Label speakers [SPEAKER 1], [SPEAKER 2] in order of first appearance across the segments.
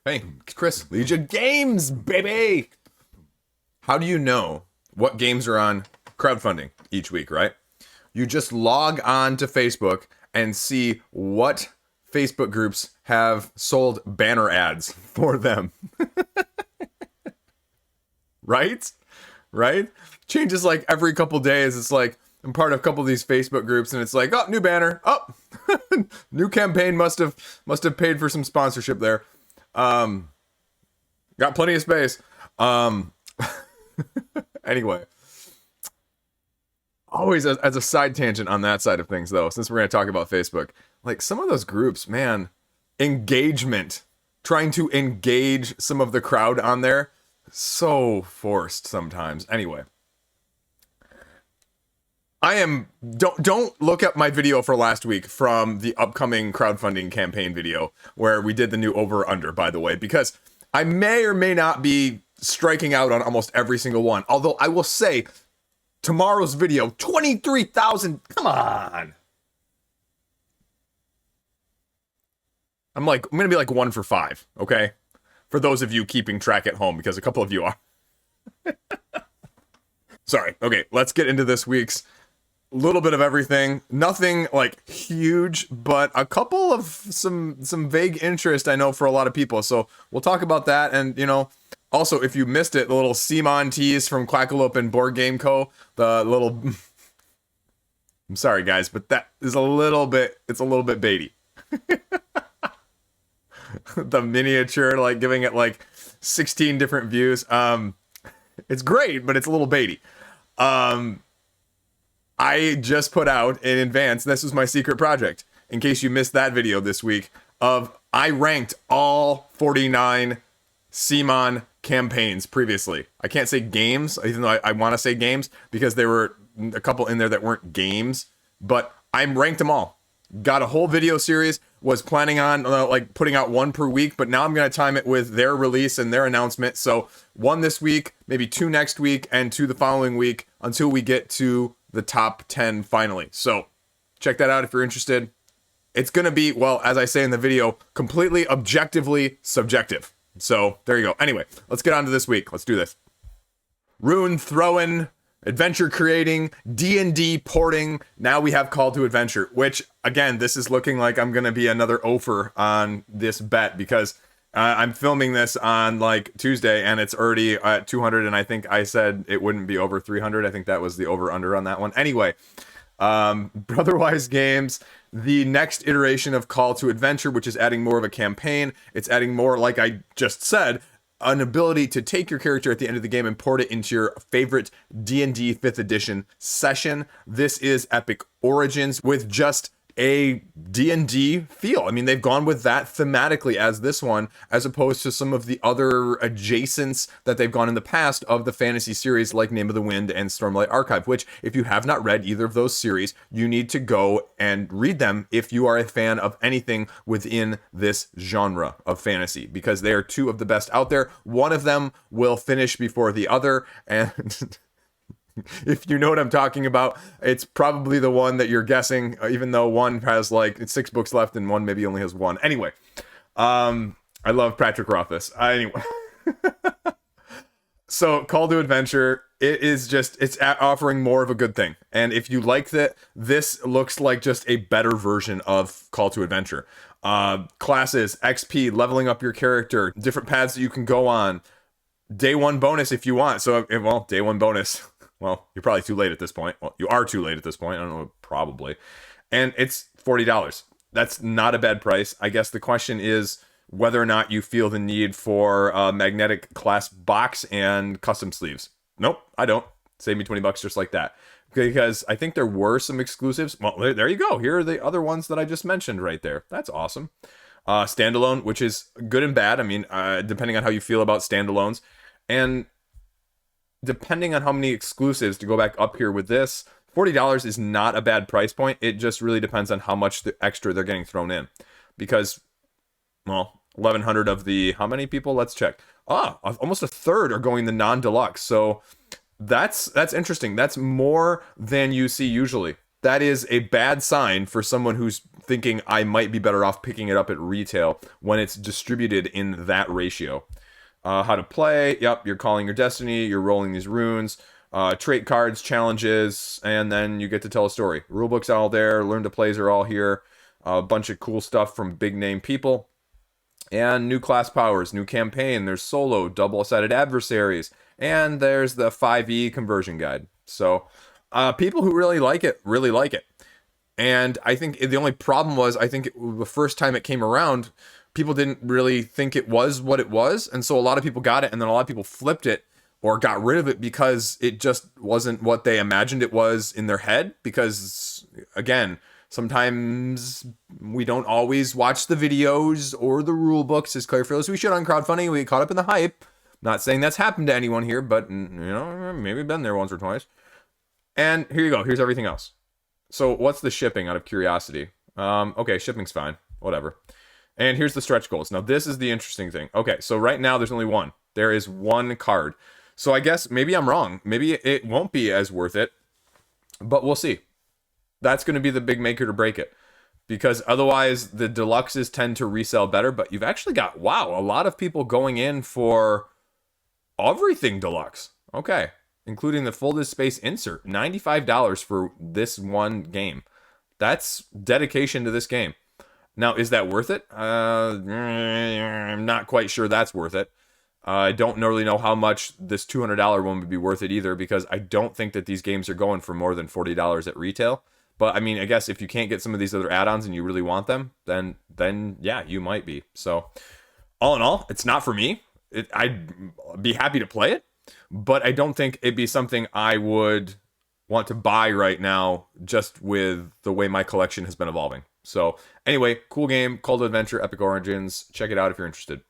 [SPEAKER 1] Hey, Chris, Liege Games, baby! How do you know what games are on crowdfunding each week, right? You just log on to Facebook and see what Facebook groups have sold banner ads for them. Right? Right? Changes like every couple days. It's like I'm part of a couple of these Facebook groups and it's like, oh, new banner. Oh, new campaign must have paid for some sponsorship there. Um Got plenty of space. Um Anyway, always as a side tangent on that side of things, though, since we're going to talk about Facebook, like some of those groups, man, engagement, trying to engage some of the crowd on there, so forced sometimes. Anyway, don't look at my video for last week from the upcoming crowdfunding campaign video where we did the new over under, by the way, because I may or may not be striking out on almost every single one. Although I will say tomorrow's video, 23,000. Come on. I'm going to be like 1 for 5. Okay. For those of you keeping track at home, because a couple of you are. Sorry. Okay. Let's get into this week's little bit of everything. Nothing like huge, but a couple of some vague interest, I know, for a lot of people. So we'll talk about that. And, also, if you missed it, the little CMON tease from Quackalope and Board Game Co. The little... I'm sorry, guys, but that is it's a little bit baity. The miniature, like, giving it, like, 16 different views. It's great, but it's a little baity. I just put out in advance, this was my secret project, in case you missed that video this week, I ranked all 49 CMON campaigns previously. I can't say games, even though I want to say games, because there were a couple in there that weren't games, but I ranked them all. Got a whole video series, was planning on like putting out one per week, but now I'm going to time it with their release and their announcement. So 1 this week, maybe 2 next week, and 2 the following week until we get to the top 10 finally. So check that out if you're interested. It's going to be, well, as I say in the video, completely objectively subjective. So there you go. Anyway, let's get on to this week. Let's do this. Rune throwing, adventure creating, D&D porting. Now we have Call to Adventure, which again, this is looking like I'm going to be another offer on this bet because I'm filming this on like Tuesday and it's already at 200 and I think I said it wouldn't be over 300. I think that was the over under on that one. Anyway, Brotherwise Games, the next iteration of Call to Adventure, which is adding more of a campaign. It's adding more, like I just said, an ability to take your character at the end of the game and port it into your favorite D&D 5th edition session. This is Epic Origins with just a D&D feel. I mean, they've gone with that thematically as this one, as opposed to some of the other adjacents that they've gone in the past of the fantasy series like Name of the Wind and Stormlight Archive, which if you have not read either of those series, you need to go and read them if you are a fan of anything within this genre of fantasy, because they are 2 of the best out there. One of them will finish before the other, and if you know what I'm talking about, it's probably the one that you're guessing, even though one has like 6 books left and one maybe only has 1. Anyway, I love Patrick Rothfuss. Anyway, so Call to Adventure, it's offering more of a good thing. And if you like that, this looks like just a better version of Call to Adventure. Classes, XP, leveling up your character, different paths that you can go on, day 1 bonus if you want. So, well, day 1 bonus. Well, you're probably too late at this point. Well, you are too late at this point. I don't know, probably. And it's $40. That's not a bad price. I guess the question is whether or not you feel the need for a magnetic class box and custom sleeves. Nope, I don't. Save me $20 just like that. Because I think there were some exclusives. Well, there you go. Here are the other ones that I just mentioned right there. That's awesome. Standalone, which is good and bad. I mean, depending on how you feel about standalones. And depending on how many exclusives, to go back up here with this, $40 is not a bad price point. It just really depends on how much the extra they're getting thrown in. Because, well, 1,100 of the, how many people? Let's check. Almost a third are going the non-deluxe. So that's interesting. That's more than you see usually. that is a bad sign for someone who's thinking I might be better off picking it up at retail when it's distributed in that ratio. How to play. Yep, you're calling your destiny. You're rolling these runes. Trait cards, challenges, and then you get to tell a story. Rulebook's all there. Learn to plays are all here. A bunch of cool stuff from big name people. And new class powers, new campaign. There's solo, double-sided adversaries. And there's the 5e conversion guide. So people who really like it, really like it. And I think the only problem was, I think the first time it came around, people didn't really think it was what it was. And so a lot of people got it, and then a lot of people flipped it or got rid of it because it just wasn't what they imagined it was in their head. Because, again, sometimes we don't always watch the videos or the rule books as clear for us we should on crowdfunding. We get caught up in the hype. Not saying that's happened to anyone here, but, you know, maybe been there once or twice. And here you go. Here's everything else. So what's the shipping, out of curiosity? Okay, shipping's fine. Whatever. And here's the stretch goals. Now, this is the interesting thing. Okay, so right now there's only one. There is one card. So I guess maybe I'm wrong. Maybe it won't be as worth it. But we'll see. That's going to be the big maker to break it. Because otherwise, the deluxes tend to resell better. But you've actually got, wow, a lot of people going in for everything deluxe. Okay. Including the folded space insert. $95 for this one game. That's dedication to this game. Now, is that worth it? I'm not quite sure that's worth it. I don't really know how much this $200 one would be worth it either, because I don't think that these games are going for more than $40 at retail. But, I mean, I guess if you can't get some of these other add-ons and you really want them, then yeah, you might be. So, all in all, it's not for me. I'd be happy to play it. But I don't think it'd be something I would want to buy right now, just with the way my collection has been evolving. So anyway, cool game, Call to Adventure, Epic Origins. Check it out if you're interested.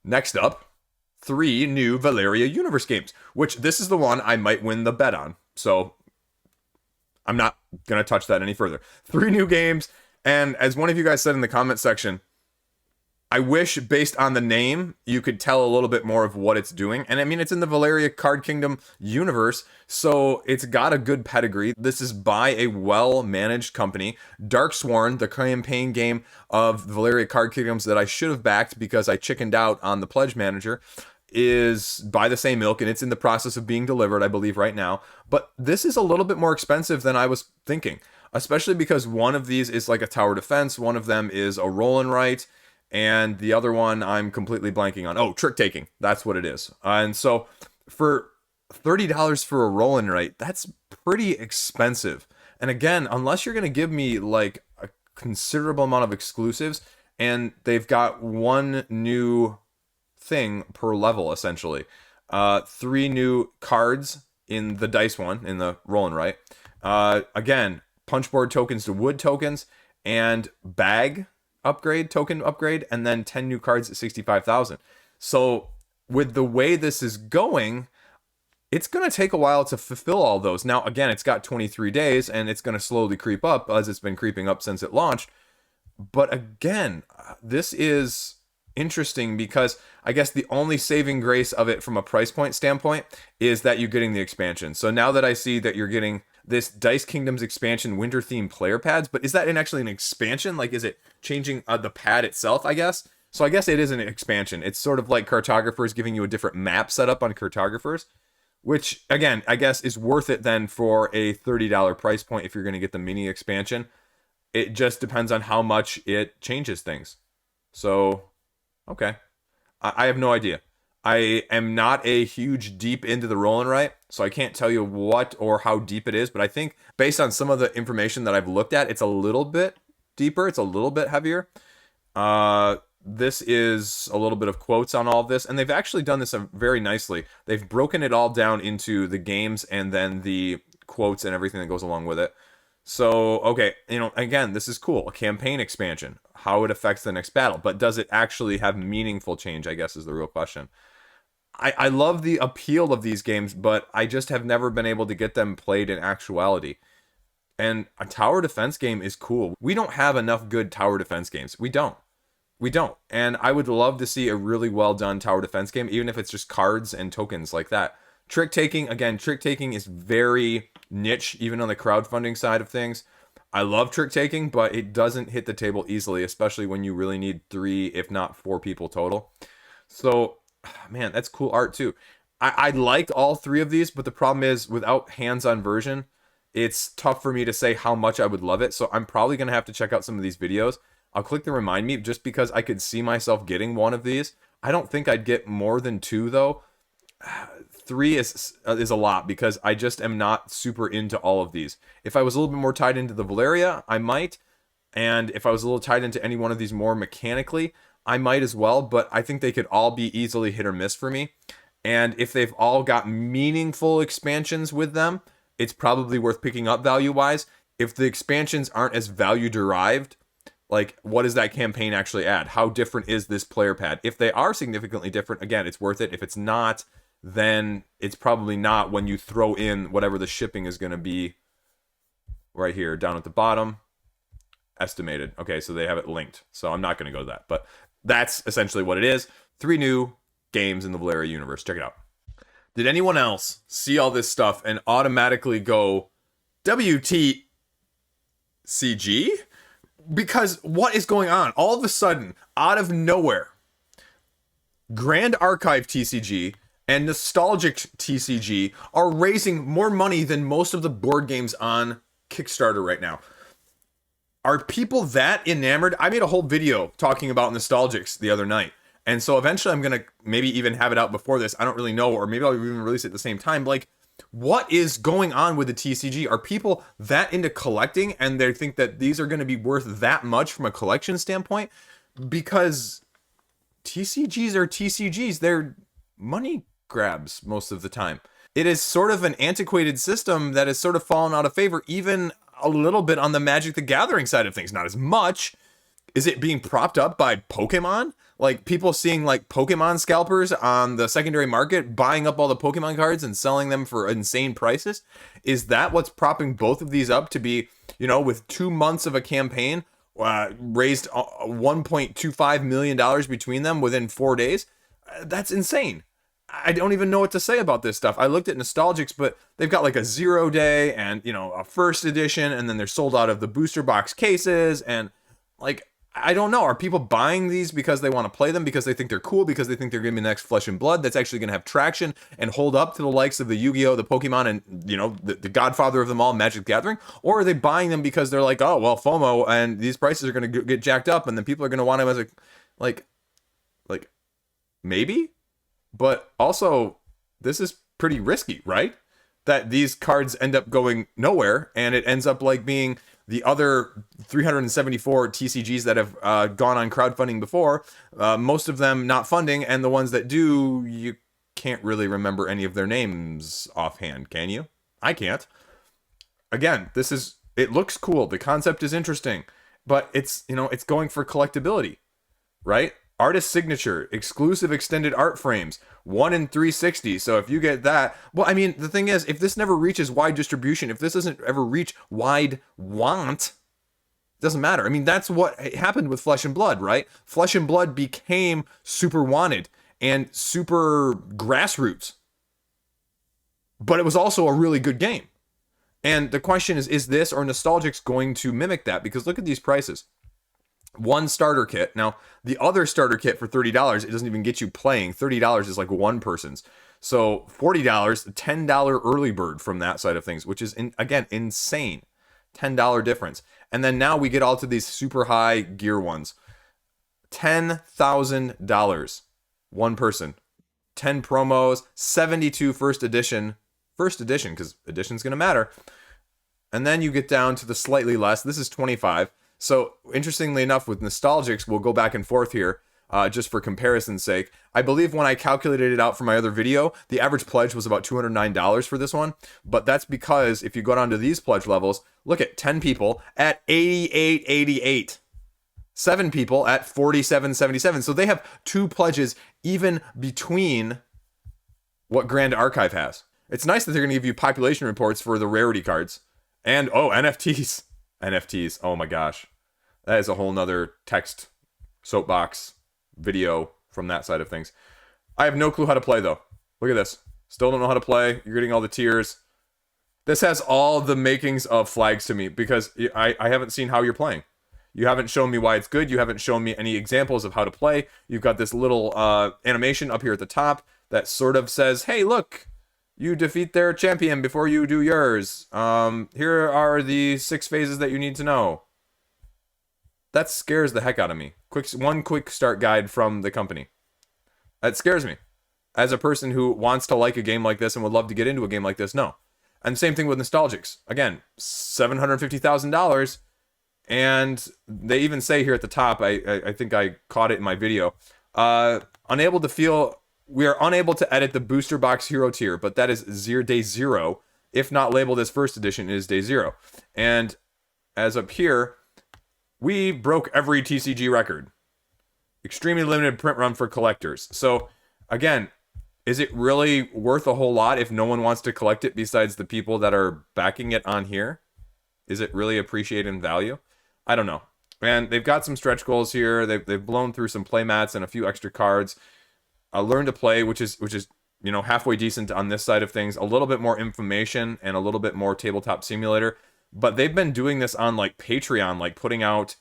[SPEAKER 1] Next up, 3 new Valeria Universe games, which this is the one I might win the bet on. So I'm not going to touch that any further. 3 new games. And as one of you guys said in the comment section, I wish, based on the name, you could tell a little bit more of what it's doing. And I mean, it's in the Valeria Card Kingdom universe, so it's got a good pedigree. This is by a well-managed company. Darksworn, the campaign game of the Valeria Card Kingdoms that I should have backed because I chickened out on the Pledge Manager, is by the same ilk, and it's in the process of being delivered, I believe, right now. But this is a little bit more expensive than I was thinking, especially because one of these is like a tower defense, one of them is a roll and write, and the other one I'm completely blanking on. Oh, trick taking. That's what it is. And so for $30 for a roll and write, that's pretty expensive. And again, unless you're going to give me like a considerable amount of exclusives, and they've got one new thing per level, essentially. 3 new cards in the dice one, in the roll and write. Again, punchboard tokens to wood tokens, and bag token upgrade, and then 10 new cards at 65,000. So with the way this is going, it's going to take a while to fulfill all those. Now, again, it's got 23 days, and it's going to slowly creep up as it's been creeping up since it launched. But again, this is interesting because I guess the only saving grace of it from a price point standpoint is that you're getting the expansion. So now that I see that you're getting this Dice Kingdoms expansion winter themed player pads, but is that actually an expansion? Like, is it changing the pad itself, I guess? So I guess it is an expansion. It's sort of like Cartographers giving you a different map setup on Cartographers, which, again, I guess is worth it then for a $30 price point if you're going to get the mini expansion. It just depends on how much it changes things. So, okay. I have no idea. I am not a huge deep into the roll and write, so I can't tell you what or how deep it is, but I think based on some of the information that I've looked at, it's a little bit deeper, it's a little bit heavier. This is a little bit of quotes on all of this, and they've actually done this very nicely. They've broken it all down into the games and then the quotes and everything that goes along with it. So, okay, again, this is cool. A campaign expansion, how it affects the next battle, but does it actually have meaningful change, I guess is the real question. I love the appeal of these games, but I just have never been able to get them played in actuality. And a tower defense game is cool. We don't have enough good tower defense games. We don't. And I would love to see a really well done tower defense game, even if it's just cards and tokens like that. Trick taking is very niche, even on the crowdfunding side of things. I love trick taking, but it doesn't hit the table easily, especially when you really need 3, if not 4 people total. So, man, that's cool art too. I liked all 3 of these, but the problem is without hands-on version, it's tough for me to say how much I would love it. So I'm probably going to have to check out some of these videos. I'll click the remind me just because I could see myself getting one of these. I don't think I'd get more than 2 though. 3 is a lot because I just am not super into all of these. If I was a little bit more tied into the Valeria, I might. And if I was a little tied into any one of these more mechanically, I might as well. But I think they could all be easily hit or miss for me. And if they've all got meaningful expansions with them, it's probably worth picking up value-wise. If the expansions aren't as value-derived, like, what does that campaign actually add? How different is this player pad? If they are significantly different, again, it's worth it. If it's not, then it's probably not when you throw in whatever the shipping is going to be right here, down at the bottom. Estimated. Okay, so they have it linked. So I'm not going to go to that. But that's essentially what it is. 3 new games in the Valeria universe. Check it out. Did anyone else see all this stuff and automatically go WTCG? Because what is going on? All of a sudden, out of nowhere, Grand Archive TCG and Nostalgix TCG are raising more money than most of the board games on Kickstarter right now. Are people that enamored? I made a whole video talking about Nostalgix the other night. And so eventually I'm going to maybe even have it out before this. I don't really know. Or maybe I'll even release it at the same time. Like, what is going on with the TCG? Are people that into collecting and they think that these are going to be worth that much from a collection standpoint? Because TCGs are TCGs. They're money grabs most of the time. It is sort of an antiquated system that has sort of fallen out of favor, even a little bit on the Magic the Gathering side of things. Not as much. Is it being propped up by Pokemon? Like, people seeing, like, Pokemon scalpers on the secondary market, buying up all the Pokemon cards and selling them for insane prices? Is that what's propping both of these up to be, you know, with 2 months of a campaign, raised $1.25 million between them within 4 days? That's insane. I don't even know what to say about this stuff. I looked at Nostalgix, but they've got like a 0 day and, you know, a first edition, and then they're sold out of the booster box cases, and, like, I don't know. Are people buying these because they want to play them, because they think they're cool, because they think they're going to be the next Flesh and Blood that's actually going to have traction and hold up to the likes of the Yu-Gi-Oh!, the Pokemon, and, you know, the godfather of them all, Magic the Gathering? Or are they buying them because they're like, oh, well, FOMO, and these prices are going to get jacked up, and then people are going to want them as a, like, maybe? But also, this is pretty risky, right? That these cards end up going nowhere, and it ends up like being the other 374 TCGs that have gone on crowdfunding before, most of them not funding, and the ones that do, you can't really remember any of their names offhand, can you? I can't. Again, it looks cool. The concept is interesting, but it's, you know, it's going for collectability, right? Artist signature, exclusive extended art frames, 1 in 360. So if you get that, well, I mean, the thing is, if this never reaches wide distribution, if this doesn't ever reach wide want, it doesn't matter. I mean, that's what happened with Flesh and Blood, right? Flesh and Blood became super wanted and super grassroots, but it was also a really good game. And the question is this or Nostalgix going to mimic that? Because look at these prices. 1 starter kit. Now, the other starter kit for $30, it doesn't even get you playing. $30 is like one person's. So $40, $10 early bird from that side of things, which is, again, insane. $10 difference. And then now we get all to these super high gear ones. $10,000. One person. 10 promos, 72 first edition. First edition, because edition's going to matter. And then you get down to the slightly less. This is 25. So, interestingly enough, with Nostalgix, we'll go back and forth here, just for comparison's sake. I believe when I calculated it out for my other video, the average pledge was about $209 for this one. But that's because if you go down to these pledge levels, look at 10 people at $88.88. 7 people at $47.77. So they have 2 pledges even between what Grand Archive has. It's nice that they're going to give you population reports for the rarity cards. And, NFTs. NFTs. Oh my gosh. That is a whole nother text soapbox video from that side of things. I have no clue how to play, though. Look at this. Still don't know how to play. You're getting all the tiers. This has all the makings of flags to me because I haven't seen how you're playing. You haven't shown me why it's good. You haven't shown me any examples of how to play. You've got this little animation up here at the top that sort of says, hey, look, you defeat their champion before you do yours. Here are the 6 phases that you need to know. That scares the heck out of me. One quick start guide from the company. That scares me. As a person who wants to like a game like this and would love to get into a game like this, no. And same thing with Nostalgix. Again, $750,000. And they even say here at the top, I think I caught it in my video, we are unable to edit the booster box hero tier, but that is day 0. If not labeled as first edition, it is day 0. And as up here, we broke every TCG record. Extremely limited print run for collectors. So again, is it really worth a whole lot if no one wants to collect it besides the people that are backing it on here? Is it really appreciated in value? I don't know. And they've got some stretch goals here. They've blown through some play mats and a few extra cards. Learn to play, which is halfway decent on this side of things. A little bit more information and a little bit more tabletop simulator. But they've been doing this on like Patreon, like putting out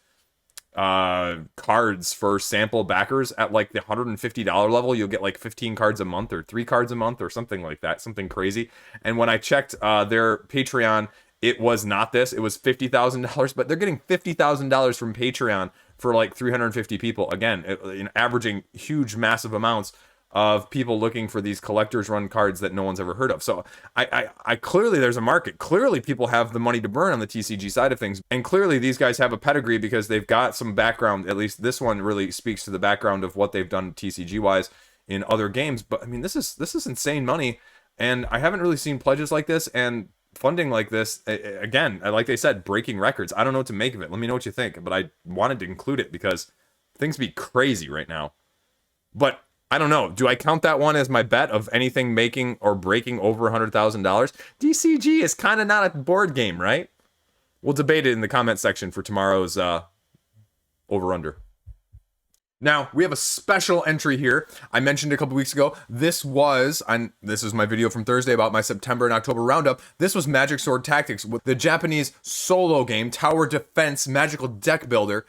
[SPEAKER 1] cards for sample backers at like the $150 level. You'll get like 15 cards a month or 3 cards a month or something like that, something crazy. And when I checked their Patreon, it was not this. It was $50,000, but they're getting $50,000 from Patreon for like 350 people. Again, averaging huge, massive amounts of people looking for these collectors run cards that no one's ever heard of. So I clearly there's a market. Clearly people have the money to burn on the TCG side of things. And clearly these guys have a pedigree because they've got some background. At least this one really speaks to the background of what they've done TCG wise in other games. But I mean, this is insane money. And I haven't really seen pledges like this and funding like this. Again, like they said, breaking records. I don't know what to make of it. Let me know what you think. But I wanted to include it because things be crazy right now. But I don't know. Do I count that one as my bet of anything making or breaking over $100,000? TCG is kind of not a board game, right? We'll debate it in the comment section for tomorrow's over-under. Now, we have a special entry here. I mentioned a couple weeks ago, this is my video from Thursday about my September and October roundup. This was Magic Sword Tactics, with the Japanese solo game, tower defense, magical deck builder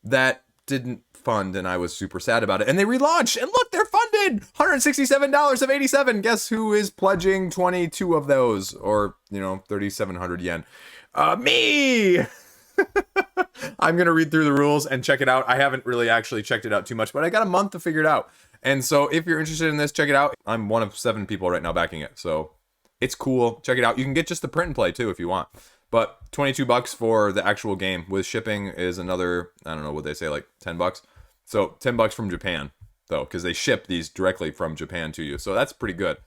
[SPEAKER 1] that didn't fund, and I was super sad about it. And they relaunched, and look, they're funded! $167 of 87. Guess who is pledging 22 of those? Or, 3,700 yen. Me! I'm going to read through the rules and check it out. I haven't really actually checked it out too much, but I got a month to figure it out. And so if you're interested in this, check it out. I'm one of 7 people right now backing it. So it's cool. Check it out. You can get just the print and play too if you want. But $22 for the actual game with shipping is another, I don't know what they say, like $10. So $10 from Japan though, because they ship these directly from Japan to you. So that's pretty good.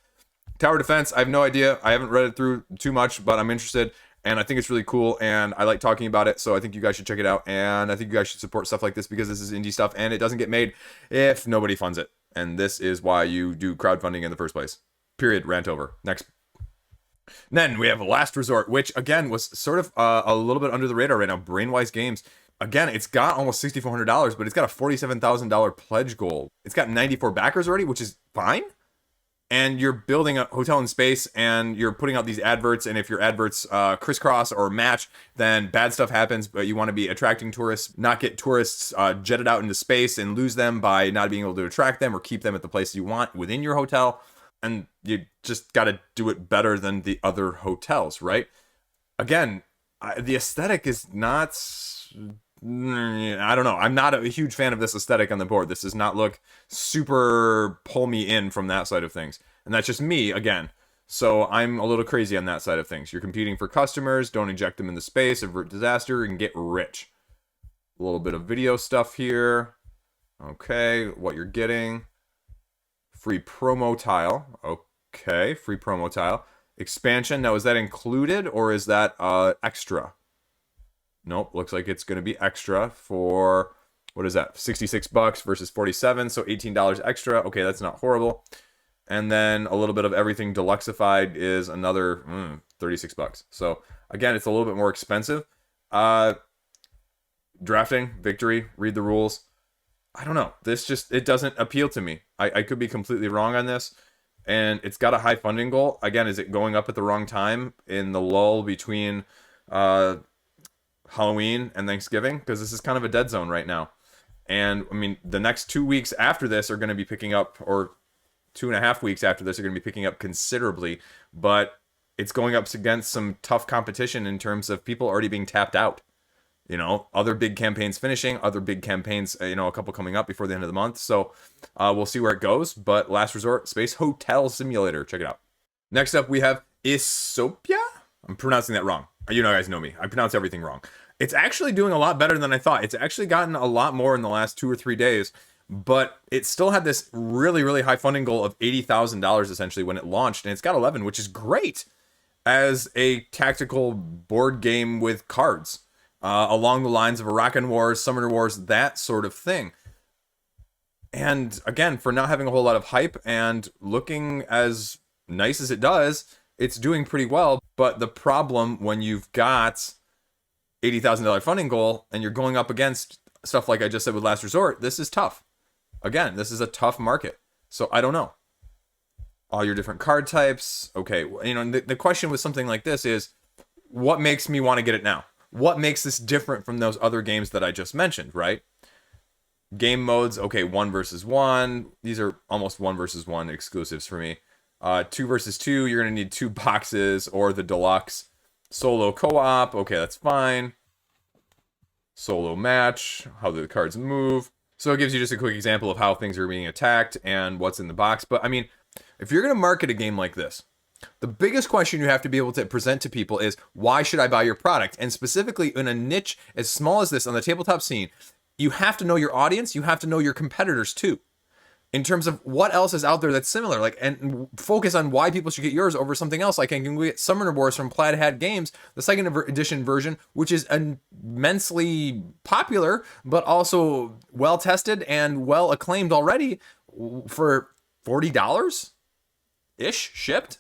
[SPEAKER 1] Tower defense, I have no idea. I haven't read it through too much, but I'm interested. And I think it's really cool, and I like talking about it, so I think you guys should check it out, and I think you guys should support stuff like this, because this is indie stuff, and it doesn't get made if nobody funds it. And this is why you do crowdfunding in the first place. Period. Rant over. Next. Then we have Last Resort, which, again, was sort of a little bit under the radar right now. Brainwise Games. Again, it's got almost $6,400, but it's got a $47,000 pledge goal. It's got 94 backers already, which is fine. And you're building a hotel in space, and you're putting out these adverts, and if your adverts crisscross or match, then bad stuff happens, but you want to be attracting tourists, not get tourists jetted out into space and lose them by not being able to attract them or keep them at the place you want within your hotel. And you just got to do it better than the other hotels, right? Again, the aesthetic is not... I don't know. I'm not a huge fan of this aesthetic on the board. This does not look super pull me in from that side of things. And that's just me, again. So I'm a little crazy on that side of things. You're competing for customers. Don't inject them into space. Avert disaster and get rich. A little bit of video stuff here. Okay, what you're getting. Free promo tile. Okay, free promo tile. Expansion. Now, is that included or is that extra? Nope, looks like it's going to be extra for, what is that, $66 versus 47, so $18 extra. Okay, that's not horrible. And then a little bit of everything deluxeified is another $36. So again, it's a little bit more expensive. Drafting, victory, read the rules. I don't know. This just, it doesn't appeal to me. I could be completely wrong on this. and it's got a high funding goal. Again, is it going up at the wrong time in the lull between Halloween and Thanksgiving? Because this is kind of a dead zone right now. And I mean, the next 2 weeks after this are going to be picking up, or 2.5 weeks after this are going to be picking up considerably, but it's going up against some tough competition in terms of people already being tapped out. You know, other big campaigns finishing, other big campaigns, you know, a couple coming up before the end of the month. So we'll see where it goes. But Last Resort Space Hotel Simulator. Check it out. Next up, we have Esopya. I'm pronouncing that wrong. You know, guys know me. I pronounce everything wrong. It's actually doing a lot better than I thought. It's actually gotten a lot more in the last 2 or 3 days. But it still had this really, really high funding goal of $80,000 essentially when it launched. And it's got 11, which is great as a tactical board game with cards. Along the lines of Arakan Wars, Summoner Wars, that sort of thing. And again, for not having a whole lot of hype and looking as nice as it does, it's doing pretty well. But the problem when you've got $80,000 funding goal and you're going up against stuff like I just said with Last Resort, this is tough. Again, this is a tough market. So I don't know. All your different card types. Okay, you know, the question with something like this is, what makes me want to get it now? What makes this different from those other games that I just mentioned, right? Game modes, okay, 1 versus 1. These are almost 1 versus 1 exclusives for me. 2 versus 2, you're going to need 2 boxes or the deluxe. Solo co-op, okay, that's fine. Solo match, how the cards move. So it gives you just a quick example of how things are being attacked and what's in the box. But I mean, if you're going to market a game like this, the biggest question you have to be able to present to people is, why should I buy your product? And specifically in a niche as small as this on the tabletop scene, you have to know your audience. You have to know your competitors too, in terms of what else is out there that's similar. Like, and focus on why people should get yours over something else. Like, can we get Summoner Wars from Plaid Hat Games, the second edition version, which is immensely popular, but also well tested and well acclaimed already, for $40 ish shipped?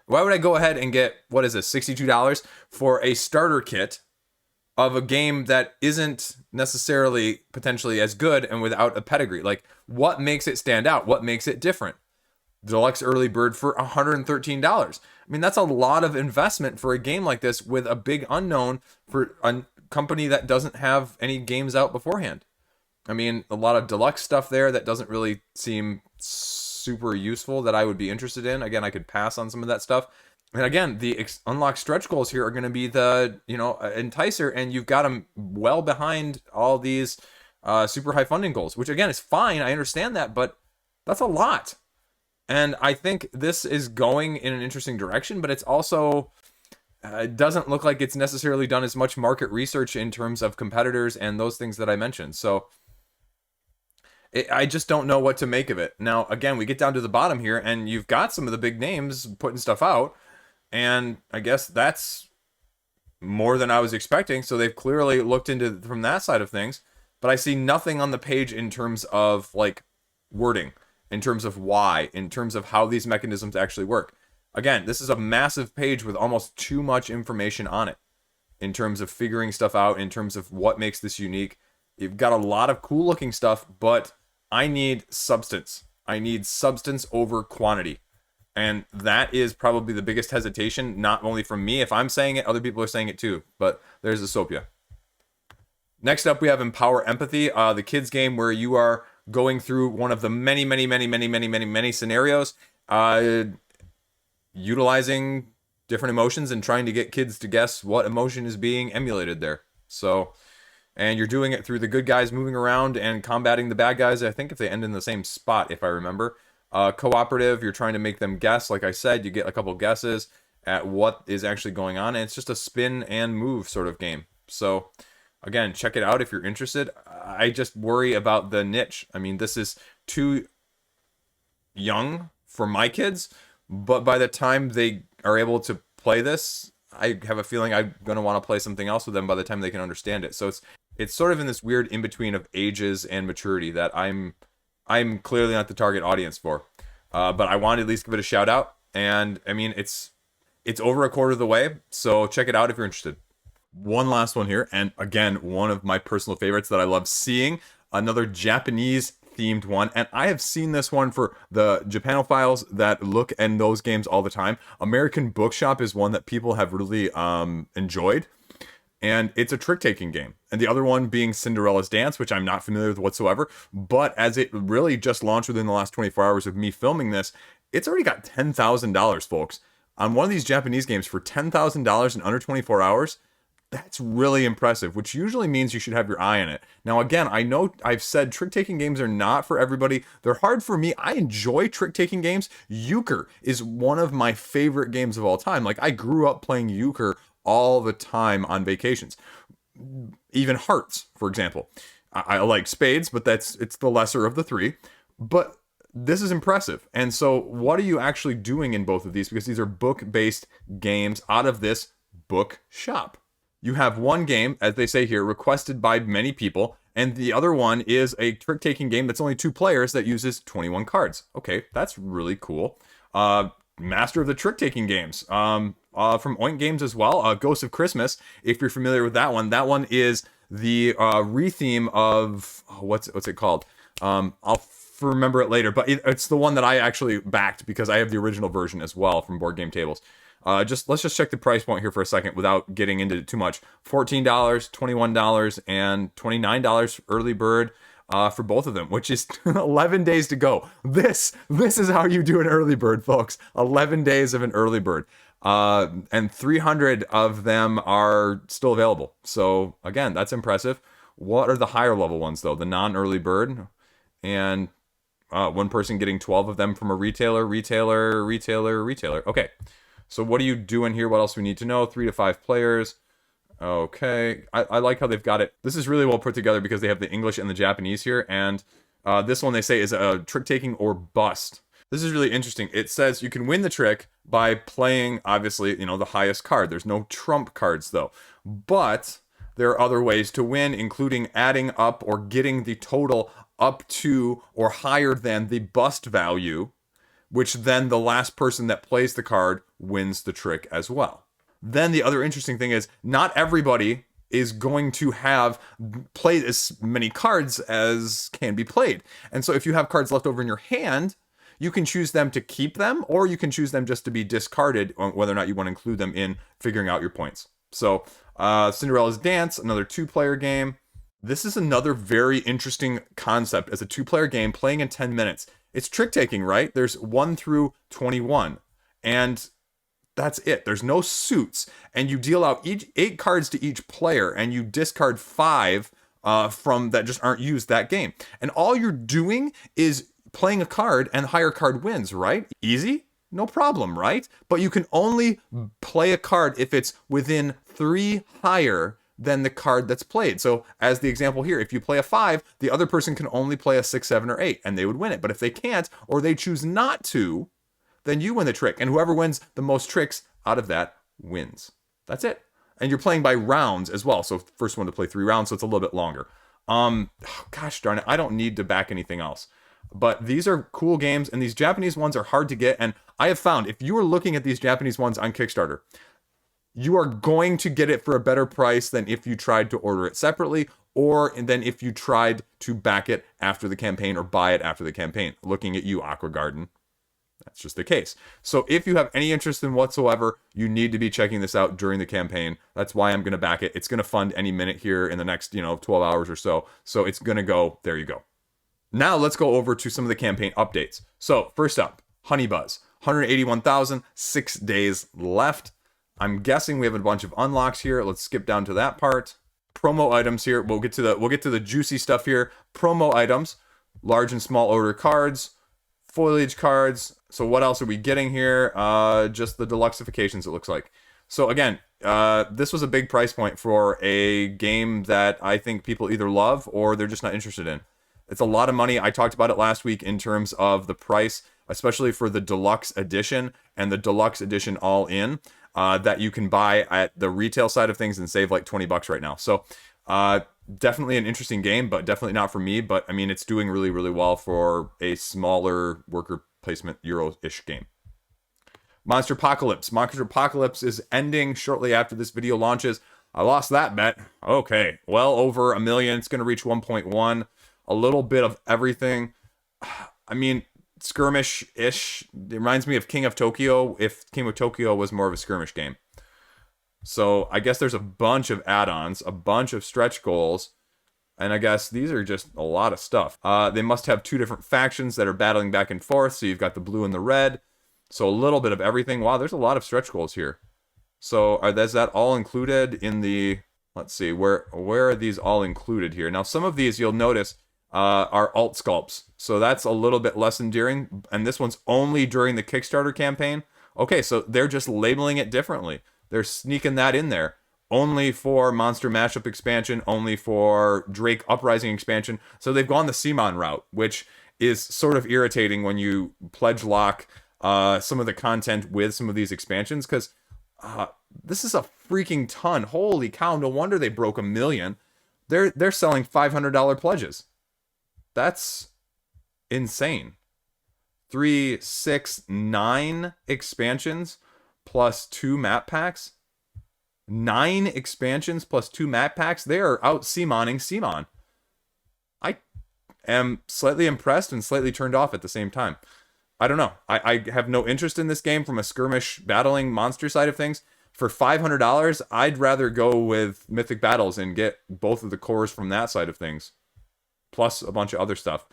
[SPEAKER 1] Why would I go ahead and get, what is this, $62 for a starter kit of a game that isn't necessarily potentially as good and without a pedigree? Like, what makes it stand out? What makes it different? Deluxe Early Bird for $113. I mean, that's a lot of investment for a game like this with a big unknown for a company that doesn't have any games out beforehand. I mean, a lot of deluxe stuff there that doesn't really seem super useful that I would be interested in. Again, I could pass on some of that stuff. And again, the unlocked stretch goals here are going to be the, you know, enticer, and you've got them well behind all these super high funding goals, which again is fine. I understand that, but that's a lot. And I think this is going in an interesting direction, but it's also, it doesn't look like it's necessarily done as much market research in terms of competitors and those things that I mentioned. So I just don't know what to make of it. Now, again, we get down to the bottom here, and you've got some of the big names putting stuff out, and I guess that's more than I was expecting. So they've clearly looked into from that side of things, but I see nothing on the page in terms of like wording, in terms of why, in terms of how these mechanisms actually work. Again, this is a massive page with almost too much information on it in terms of figuring stuff out, in terms of what makes this unique. You've got a lot of cool looking stuff, but I need substance. I need substance over quantity. And that is probably the biggest hesitation, not only from me. If I'm saying it, other people are saying it too. But there's Esopya. Next up, we have Empower Empathy, the kids game where you are going through one of the many scenarios, utilizing different emotions and trying to get kids to guess what emotion is being emulated there. So, and you're doing it through the good guys moving around and combating the bad guys. I think if they end in the same spot, if I remember. Cooperative, you're trying to make them guess. Like I said, you get a couple guesses at what is actually going on. And it's just a spin and move sort of game. So, again, check it out if you're interested. I just worry about the niche. I mean, this is too young for my kids. But by the time they are able to play this, I have a feeling I'm going to want to play something else with them by the time they can understand it. So it's sort of in this weird in-between of ages and maturity that I'm clearly not the target audience for. But I want to at least give it a shout out. And I mean, it's over a quarter of the way. So check it out if you're interested. One last one here. And again, one of my personal favorites that I love seeing. Another Japanese themed one, and I have seen this one for the Japanophiles that look in those games all the time. American Bookshop is one that people have really enjoyed, and it's a trick-taking game. And the other one being Cinderella's Dance, which I'm not familiar with whatsoever, but as it really just launched within the last 24 hours of me filming this, it's already got $10,000, folks. On one of these Japanese games for $10,000 in under 24 hours, that's really impressive, which usually means you should have your eye on it. Now, again, I know I've said trick-taking games are not for everybody. They're hard for me. I enjoy trick-taking games. Euchre is one of my favorite games of all time. Like, I grew up playing Euchre all the time on vacations. Even Hearts, for example. I like Spades, but it's the lesser of the three. But this is impressive. And so what are you actually doing in both of these? Because these are book-based games out of this book shop. You have one game, as they say here, requested by many people, and the other one is a trick-taking game that's only 2 players that uses 21 cards. Okay, that's really cool. Master of the trick-taking games, from Oink Games as well. Ghost of Christmas, if you're familiar with that one. That one is the retheme of, what's it called? I'll remember it later, but it's the one that I actually backed because I have the original version as well from Board Game Tables. Let's just check the price point here for a second without getting into it too much. $14, $21, and $29 early bird for both of them, which is 11 days to go. This is how you do an early bird, folks. 11 days of an early bird. And 300 of them are still available. So again, that's impressive. What are the higher level ones though? The non-early bird, and one person getting 12 of them from a retailer. Okay. So what are you doing here? What else do we need to know? 3 to 5 players. Okay. I like how they've got it. This is really well put together because they have the English and the Japanese here. And this one they say is a trick-taking or bust. This is really interesting. It says you can win the trick by playing, obviously, the highest card. There's no trump cards, though. But there are other ways to win, including adding up or getting the total up to or higher than the bust value, which then the last person that plays the card wins the trick as well. Then the other interesting thing is not everybody is going to have played as many cards as can be played. And so if you have cards left over in your hand, you can choose them to keep them, or you can choose them just to be discarded, whether or not you want to include them in figuring out your points. So Cinderella's Dance, another 2-player game. This is another very interesting concept as a 2-player game playing in 10 minutes. It's trick-taking, right? There's 1 through 21, and that's it. There's no suits, and you deal out 8 cards to each player, and you discard 5 from that just aren't used that game. And all you're doing is playing a card, and the higher card wins, right? Easy? No problem, right? But you can only play a card if it's within 3 higher than the card that's played. So as the example here, if you play a 5, the other person can only play a 6, 7, or 8, and they would win it. But if they can't, or they choose not to, then you win the trick. And whoever wins the most tricks out of that wins. That's it. And you're playing by rounds as well. So first one to play 3 rounds, so it's a little bit longer. Gosh darn it, I don't need to back anything else. But these are cool games, and these Japanese ones are hard to get. And I have found, if you are looking at these Japanese ones on Kickstarter, you are going to get it for a better price than if you tried to order it separately, or than if you tried to back it after the campaign or buy it after the campaign. Looking at you, Aqua Garden. That's just the case. So if you have any interest in whatsoever, you need to be checking this out during the campaign. That's why I'm going to back it. It's going to fund any minute here in the next, 12 hours or so. So it's going to go, there you go. Now let's go over to some of the campaign updates. So first up, Honey Buzz. 181,000, 6 days left. I'm guessing we have a bunch of unlocks here. Let's skip down to that part. Promo items here. We'll get to the juicy stuff here. Promo items, large and small order cards, foliage cards. So what else are we getting here? Just the deluxeifications, it looks like. So again, this was a big price point for a game that I think people either love or they're just not interested in. It's a lot of money. I talked about it last week in terms of the price, especially for the deluxe edition and the deluxe edition all in, that you can buy at the retail side of things and save like $20 right now. So definitely an interesting game, but definitely not for me. But I mean, it's doing really, really well for a smaller worker placement Euro-ish game. Monsterpocalypse. Monsterpocalypse is ending shortly after this video launches. I lost that bet. Okay, well over 1 million. It's going to reach 1.1. a little bit of everything. I mean, skirmish-ish. It reminds me of King of Tokyo, if King of Tokyo was more of a skirmish game. So I guess there's a bunch of add-ons, a bunch of stretch goals, and I guess these are just a lot of stuff. They must have 2 different factions that are battling back and forth, so you've got the blue and the red. So a little bit of everything. Wow, there's a lot of stretch goals here. So is that all included in the... Let's see, where are these all included here? Now, some of these, you'll notice, are alt sculpts. So that's a little bit less endearing, and this one's only during the Kickstarter campaign. Okay, so they're just labeling it differently. They're sneaking that in there. Only for Monster Mashup expansion, only for Drake Uprising expansion. So they've gone the CMON route, which is sort of irritating when you pledge lock some of the content with some of these expansions, because this is a freaking ton. Holy cow, no wonder they broke 1 million. They're selling $500 pledges. That's insane. 3, 6, 9 expansions plus 2 map packs. 9 expansions plus 2 map packs. They are out CMONing CMON. I am slightly impressed and slightly turned off at the same time. I don't know. I have no interest in this game from a skirmish battling monster side of things. For $500, I'd rather go with Mythic Battles and get both of the cores from that side of things. Plus a bunch of other stuff.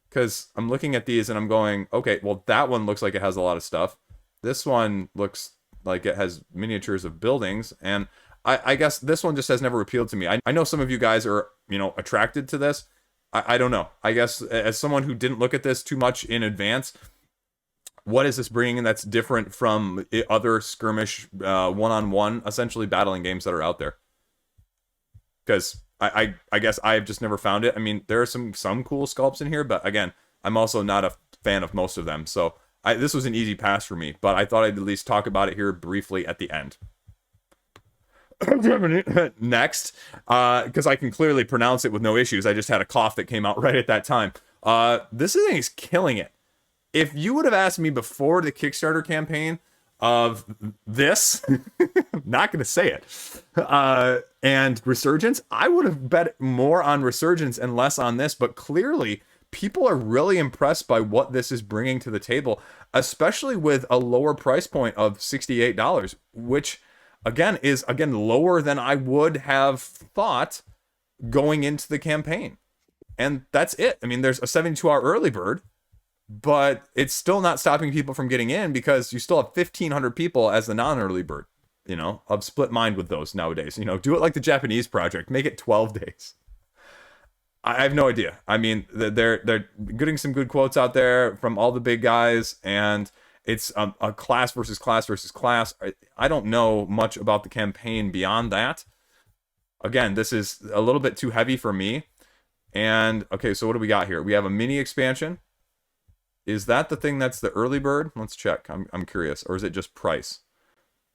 [SPEAKER 1] Because I'm looking at these and I'm going, okay, well, that one looks like it has a lot of stuff. This one looks like it has miniatures of buildings. And I guess this one just has never appealed to me. I know some of you guys are, attracted to this. I don't know. I guess as someone who didn't look at this too much in advance, what is this bringing that's different from other skirmish one-on-one, essentially battling games that are out there? Because I guess I've just never found it. I mean, there are some cool sculpts in here, but again, I'm also not a fan of most of them. So this was an easy pass for me, but I thought I'd at least talk about it here briefly at the end. Next, because I can clearly pronounce it with no issues. I just had a cough that came out right at that time. This thing is killing it. If you would have asked me before the Kickstarter campaign of this, I'm not going to say it, and Resurgence, I would have bet more on Resurgence and less on this, but clearly people are really impressed by what this is bringing to the table, especially with a lower price point of $68, which again is lower than I would have thought going into the campaign. And that's it. I mean, there's a 72-hour early bird, but it's still not stopping people from getting in because you still have 1,500 people as the non-early bird, of split mind with those nowadays. Do it like the Japanese project, make it 12 days. I have no idea. I mean, they're getting some good quotes out there from all the big guys, and it's a class versus class versus class. I don't know much about the campaign beyond that. Again, this is a little bit too heavy for me. And okay, so what do we got here? We have a mini expansion. Is that the thing that's the early bird? Let's check. I'm curious. Or is it just price?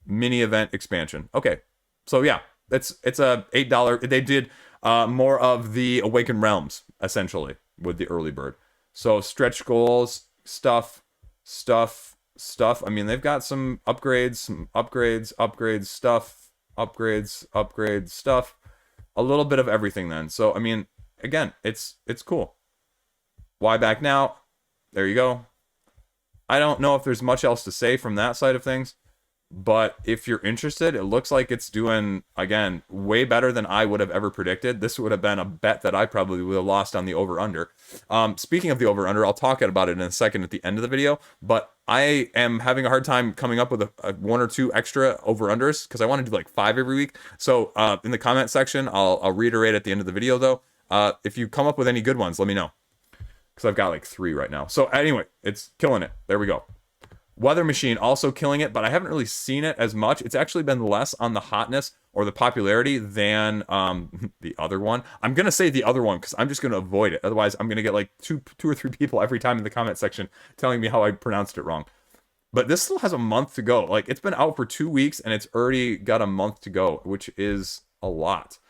[SPEAKER 1] Mini event expansion. Okay. So yeah, it's a $8. They did more of the Awakened Realms, essentially, with the early bird. So stretch goals, stuff. I mean, they've got some upgrades, stuff. A little bit of everything then. So, I mean, again, it's cool. Why back now? There you go. I don't know if there's much else to say from that side of things, but if you're interested, it looks like it's doing, again, way better than I would have ever predicted. This would have been a bet that I probably would have lost on the over-under. Speaking of the over-under, I'll talk about it in a second at the end of the video, but I am having a hard time coming up with a 1 or 2 extra over-unders because I want to do like 5 every week. So in the comment section, I'll reiterate at the end of the video, though. If you come up with any good ones, let me know. Because I've got like 3 right now. So anyway, it's killing it. There we go. Weather Machine also killing it, but I haven't really seen it as much. It's actually been less on the hotness or the popularity than the other one. I'm going to say the other one because I'm just going to avoid it. Otherwise, I'm going to get like two or three people every time in the comment section telling me how I pronounced it wrong. But this still has a month to go. Like, it's been out for 2 weeks and it's already got a month to go, which is a lot.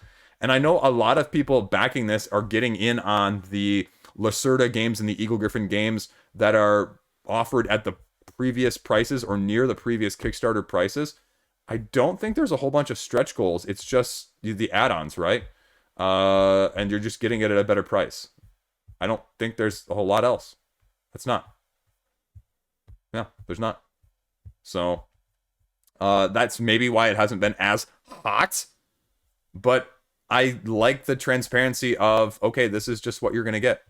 [SPEAKER 1] And I know a lot of people backing this are getting in on the Lacerda games and the Eagle Griffin games that are offered at the previous prices or near the previous Kickstarter prices. I don't think there's a whole bunch of stretch goals. It's just the add-ons, right? And you're just getting it at a better price. I don't think there's a whole lot else. It's not. Yeah, there's not. So, that's maybe why it hasn't been as hot. But I like the transparency of, okay, this is just what you're going to get.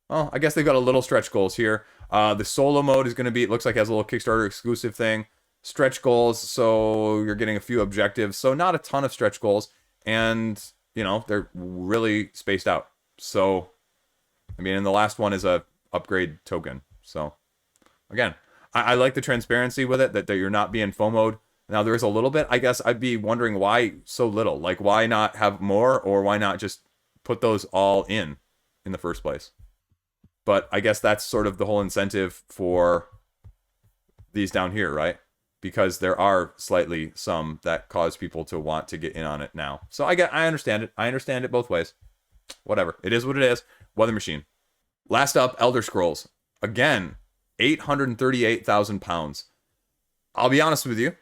[SPEAKER 1] Oh, I guess they've got a little stretch goals here. The solo mode is going to be, it looks like it has a little Kickstarter exclusive thing. Stretch goals, so you're getting a few objectives. So not a ton of stretch goals. And, you know, they're really spaced out. So, I mean, and the last one is a upgrade token. So, again, I like the transparency with it, that you're not being FOMO'd. Now, there's a little bit, I guess I'd be wondering why so little. Like, why not have more, or why not just put those all in the first place? But I guess that's sort of the whole incentive for these down here, right? Because there are slightly some that cause people to want to get in on it now. So I understand it. I understand it both ways. Whatever. It is what it is. Weather Machine. Last up, Elder Scrolls. Again, 838,000 pounds. I'll be honest with you.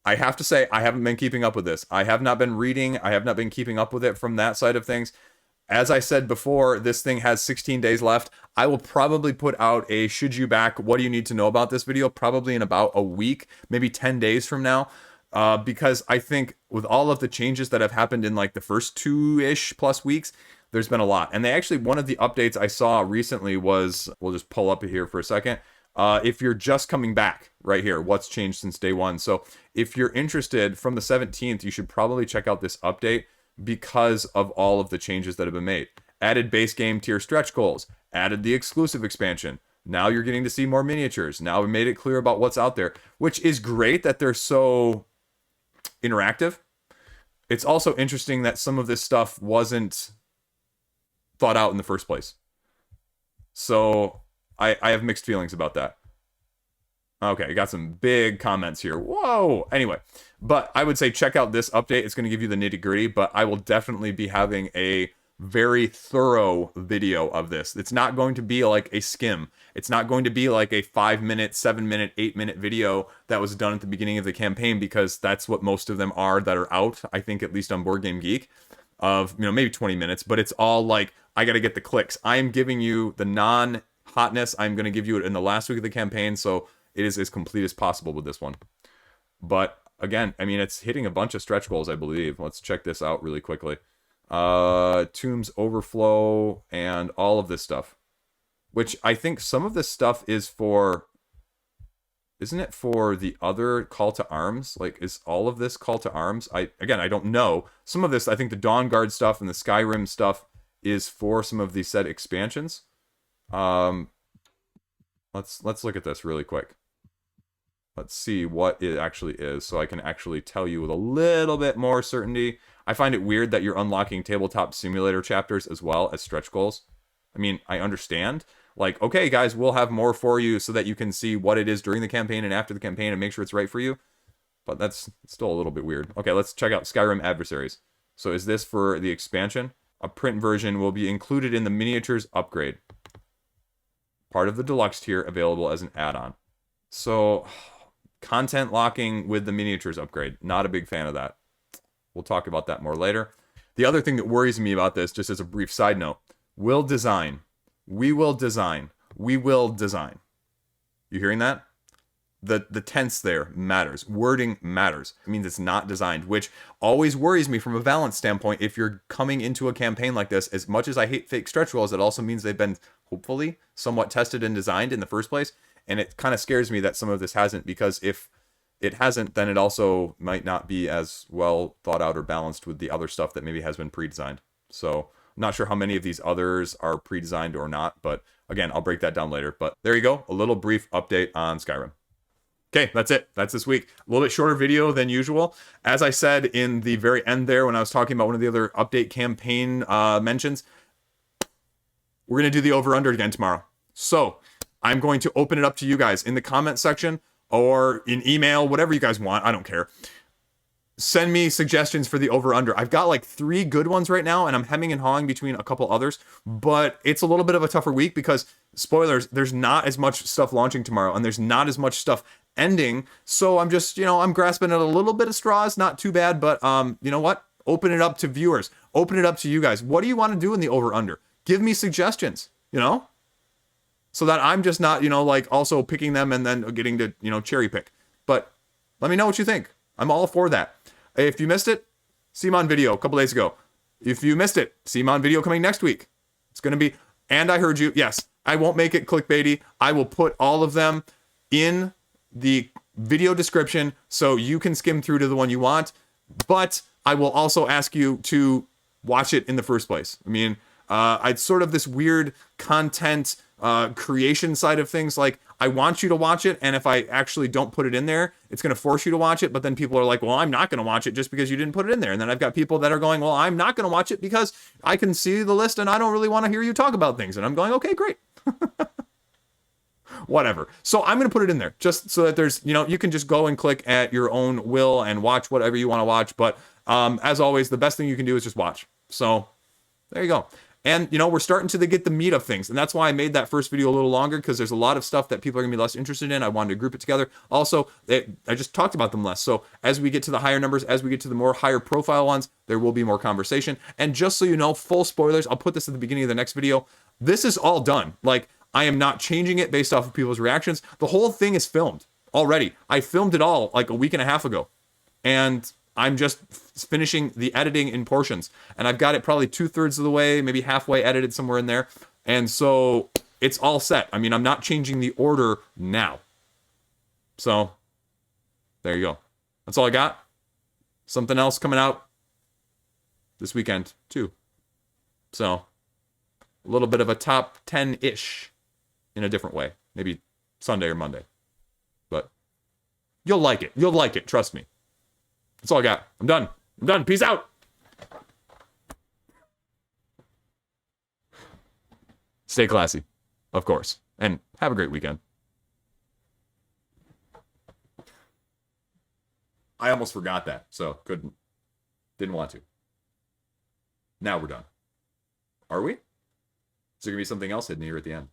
[SPEAKER 1] I have to say, I haven't been keeping up with this. I have not been reading. I have not been keeping up with it from that side of things. As I said before, this thing has 16 days left. I will probably put out a should you back, what do you need to know about this video, probably in about a week, maybe 10 days from now. Because I think with all of the changes that have happened in like the first 2-ish plus weeks, there's been a lot. And they actually, one of the updates I saw recently was, we'll just pull up here for a second. If you're just coming back right here, what's changed since day one. So if you're interested, from the 17th, you should probably check out this update because of all of the changes that have been made. Added base game tier stretch goals, added the exclusive expansion. Now you're getting to see more miniatures. Now we made it clear about what's out there, which is great that they're so interactive. It's also interesting that some of this stuff wasn't thought out in the first place. So I have mixed feelings about that. Okay, got some big comments here. Whoa! Anyway, but I would say check out this update. It's going to give you the nitty-gritty, but I will definitely be having a very thorough video of this. It's not going to be like a skim. It's not going to be like a 5-minute, 7-minute, 8-minute video that was done at the beginning of the campaign, because that's what most of them are that are out, I think, at least on Board Game Geek, of, you know, maybe 20 minutes, but it's all like, I got to get the clicks. I am giving you the non-hotness. I'm going to give you it in the last week of the campaign, so it is as complete as possible with this one. But again, I mean, it's hitting a bunch of stretch goals, I believe. Let's check this out really quickly. Tombs Overflow and all of this stuff, which I think some of this stuff is for, isn't it for the other Call to Arms? Like, is all of this Call to Arms? I don't know. Some of this, I think the Dawn Guard stuff and the Skyrim stuff is for some of these said expansions. Let's look at this really quick. Let's see what it actually is, so I can actually tell you with a little bit more certainty. I find it weird that you're unlocking tabletop simulator chapters as well as stretch goals. I mean, I understand. Like, okay, guys, we'll have more for you so that you can see what it is during the campaign and after the campaign and make sure it's right for you. But that's still a little bit weird. Okay, let's check out Skyrim Adversaries. So is this for the expansion? A print version will be included in the miniatures upgrade. Part of the deluxe tier, available as an add-on. So, content locking with the miniatures upgrade. Not a big fan of that. We'll talk about that more later. The other thing that worries me about this, just as a brief side note, will design. We will design. We will design. You hearing that? The tense there matters. Wording matters. It means it's not designed, which always worries me from a balance standpoint. If you're coming into a campaign like this, as much as I hate fake stretch goals, it also means they've been, hopefully, somewhat tested and designed in the first place. And it kind of scares me that some of this hasn't, because if it hasn't, then it also might not be as well thought out or balanced with the other stuff that maybe has been pre-designed. So I'm not sure how many of these others are pre-designed or not, but again, I'll break that down later. But there you go, a little brief update on Skyrim. Okay, that's it. That's this week. A little bit shorter video than usual. As I said in the very end there, when I was talking about one of the other update campaign mentions, we're going to do the over-under again tomorrow. So I'm going to open it up to you guys in the comment section or in email, whatever you guys want. I don't care. Send me suggestions for the over-under. I've got like 3 good ones right now, and I'm hemming and hawing between a couple others, but it's a little bit of a tougher week because, spoilers, there's not as much stuff launching tomorrow, and there's not as much stuff ending, so I'm just, I'm grasping at a little bit of straws. Not too bad, but you know what? Open it up to viewers. Open it up to you guys. What do you want to do in the over-under? Give me suggestions. you know? So that I'm just not, like also picking them and then getting to, cherry pick. But let me know what you think. I'm all for that. If you missed it, CMON video a couple days ago. If you missed it, CMON video coming next week. It's going to be, and I heard you. Yes, I won't make it clickbaity. I will put all of them in the video description so you can skim through to the one you want. But I will also ask you to watch it in the first place. I mean, it's sort of this weird content creation side of things. Like, I want you to watch it, and if I actually don't put it in there, it's going to force you to watch it. But then people are like, well, I'm not going to watch it just because you didn't put it in there. And then I've got people that are going, well, I'm not going to watch it because I can see the list and I don't really want to hear you talk about things. And I'm going, okay, great. Whatever. So I'm going to put it in there just so that there's, you can just go and click at your own will and watch whatever you want to watch. But as always, the best thing you can do is just watch. So there you go. And, we're starting to get the meat of things. And that's why I made that first video a little longer, because there's a lot of stuff that people are going to be less interested in. I wanted to group it together. Also, I just talked about them less. So as we get to the higher numbers, as we get to the more higher profile ones, there will be more conversation. And just so you know, full spoilers, I'll put this at the beginning of the next video. This is all done. Like, I am not changing it based off of people's reactions. The whole thing is filmed already. I filmed it all like a week and a half ago. And I'm just finishing the editing in portions. And I've got it probably 2/3 of the way, maybe halfway edited somewhere in there. And so it's all set. I mean, I'm not changing the order now. So there you go. That's all I got. Something else coming out this weekend too. So a little bit of a top 10-ish in a different way. Maybe Sunday or Monday. But you'll like it. You'll like it. Trust me. That's all I got. I'm done. I'm done. Peace out. Stay classy, of course. And have a great weekend. I almost forgot that, so didn't want to. Now we're done. Are we? Is there going to be something else hidden here at the end?